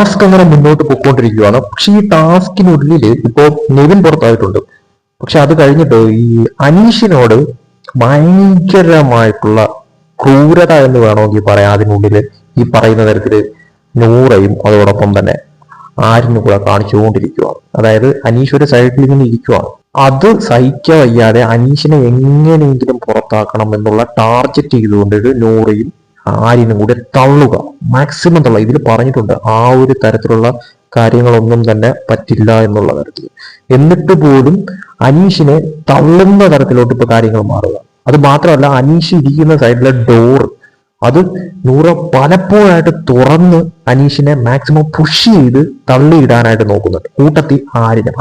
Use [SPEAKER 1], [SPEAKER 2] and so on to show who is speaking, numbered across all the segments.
[SPEAKER 1] Task അങ്ങനെ മുന്നോട്ട് പോയിക്കൊണ്ടിരിക്കുകയാണ്. പക്ഷെ ഈ ടാസ്കിനുള്ളിൽ ഇപ്പോ നെവിൻ പുറത്തായിട്ടുണ്ട്. പക്ഷെ അത് കഴിഞ്ഞിട്ട് ഈ അനീഷിനോട് ഭയങ്കരമായിട്ടുള്ള ക്രൂരത എന്ന് വേണമെങ്കിൽ പറയാം. അതിനുള്ളിൽ ഈ പറയുന്ന തരത്തില് നൂറയും അതോടൊപ്പം തന്നെ ആരിനും കൂടെ കാണിച്ചുകൊണ്ടിരിക്കുകയാണ്. അതായത് അനീഷ് ഒരു സൈഡിൽ ഇങ്ങനെ ഇരിക്കുകയാണ്. അത് സഹിക്കാൻ വയ്യാതെ അനീഷിനെ എങ്ങനെയെങ്കിലും പുറത്താക്കണം എന്നുള്ള ടാർഗറ്റ് ചെയ്തുകൊണ്ട് നൂറയും ആരിനും കൂടെ തള്ളുക, മാക്സിമം തള്ളുക. ഇതിൽ പറഞ്ഞിട്ടുണ്ട് ആ ഒരു തരത്തിലുള്ള കാര്യങ്ങളൊന്നും തന്നെ പറ്റില്ല എന്നുള്ള തരത്തിൽ. എന്നിട്ട് പോലും അനീഷിനെ തള്ളുന്ന തരത്തിലോട്ട് ഇപ്പൊ കാര്യങ്ങൾ മാറുക. അത് മാത്രമല്ല, അനീഷ് ഇരിക്കുന്ന സൈഡിലെ ഡോർ അത് നൂറ പലപ്പോഴായിട്ട് തുറന്ന് അനീഷിനെ മാക്സിമം പുഷ് ചെയ്ത് തള്ളിയിടാനായിട്ട് നോക്കുന്നുണ്ട്. കൂട്ടത്തിൽ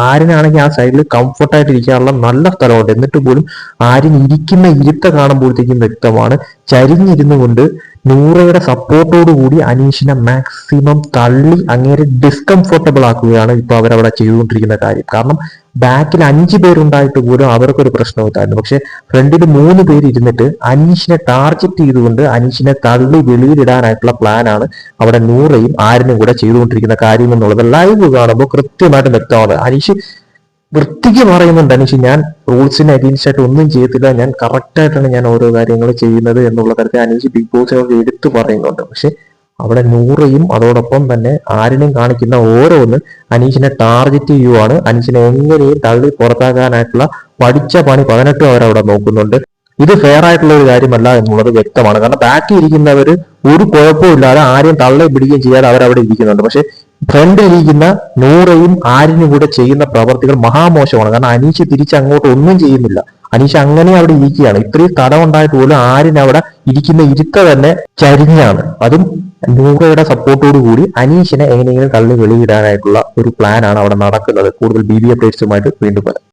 [SPEAKER 1] ആര്യനാണെങ്കിൽ ആ സൈഡിൽ കംഫർട്ടായിട്ട് ഇരിക്കാനുള്ള നല്ല സ്ഥലമുണ്ട്. എന്നിട്ട് പോലും ആര്യൻ ഇരിക്കുന്ന ഇരുത്ത കാണുമ്പോഴത്തേക്കും വ്യക്തമാണ് ചരിഞ്ഞിരുന്നു കൊണ്ട് നൂറയുടെ സപ്പോർട്ടോട് കൂടി അനീഷിനെ മാക്സിമം തള്ളി അങ്ങേരെ ഡിസ്കംഫർട്ടബിൾ ആക്കുകയാണ് ഇപ്പൊ അവരവിടെ ചെയ്തുകൊണ്ടിരിക്കുന്ന കാര്യം. കാരണം ബാക്കിൽ 5 പേരുണ്ടായിട്ട് പോലും അവർക്കൊരു പ്രശ്നമില്ലായിരുന്നു. പക്ഷെ ഫ്രണ്ടിൽ 3 പേര് ഇരുന്നിട്ട് അനീഷിനെ ടാർഗറ്റ് ചെയ്തുകൊണ്ട് അനീഷിനെ തള്ളി വെളിയിലിടാനായിട്ടുള്ള പ്ലാനാണ് അവിടെ നൂറയും ആരിനും കൂടെ ചെയ്തുകൊണ്ടിരിക്കുന്ന കാര്യം എന്നുള്ളത് ലൈവ് കാണുമ്പോൾ കൃത്യമായിട്ട് വ്യക്തമാണ്. അനീഷ് വൃത്തിക്ക് പറയുന്നുണ്ട്, അനീഷ് ഞാൻ റൂൾസിന് അഗെയിൻസ്റ്റ് ആയിട്ട് ഒന്നും ചെയ്യത്തില്ല, ഞാൻ കറക്റ്റായിട്ടാണ് ഞാൻ ഓരോ കാര്യങ്ങൾ ചെയ്യുന്നത് എന്നുള്ള തരത്തിൽ അനീഷ് ബിഗ് ബോസിനോട് എടുത്തു പറയുന്നുണ്ട്. പക്ഷെ അവിടെ നൂറയും അതോടൊപ്പം തന്നെ ആരിനും കാണിക്കുന്ന ഓരോന്ന് അനീഷിനെ ടാർഗറ്റ് ചെയ്യുവാണ്. അനീഷിനെ എങ്ങനെയും തള്ളി പുറത്താക്കാനായിട്ടുള്ള പഠിച്ച പണി 18 അവരവിടെ നോക്കുന്നുണ്ട്. ഇത് ഫെയർ ആയിട്ടുള്ള ഒരു കാര്യമല്ല എന്നുള്ളത് വ്യക്തമാണ്. കാരണം ബാക്കി ഇരിക്കുന്നവര് ഒരു കുഴപ്പമില്ലാതെ ആരെയും തള്ളി പിടിക്കുകയും ചെയ്യാതെ അവരവിടെ ഇരിക്കുന്നുണ്ട്. പക്ഷെ ഫ്രണ്ടിലിരിക്കുന്ന നൂറയും ആരിനും കൂടെ ചെയ്യുന്ന പ്രവർത്തികൾ മഹാമോശമാണ്. കാരണം അനീഷ് തിരിച്ച് അങ്ങോട്ട് ഒന്നും ചെയ്യുന്നില്ല. അനീഷ് അങ്ങനെ അവിടെ ഇരിക്കുകയാണ്. ഇത്രയും സ്ഥലം ഉണ്ടായിട്ട് പോലും ആരിന് അവിടെ ഇരിക്കുന്ന ഇരുത്ത തന്നെ ചരിഞ്ഞാണ്. അതും നൂറയുടെ സപ്പോർട്ടോട് കൂടി അനീഷിനെ എങ്ങനെയെങ്കിലും തള്ളി വെളിയിടാനായിട്ടുള്ള ഒരു പ്ലാനാണ് അവിടെ നടക്കുന്നത്. കൂടുതൽ BB അപ്ഡേറ്റ്സുമായിട്ട് വീണ്ടും വരാം.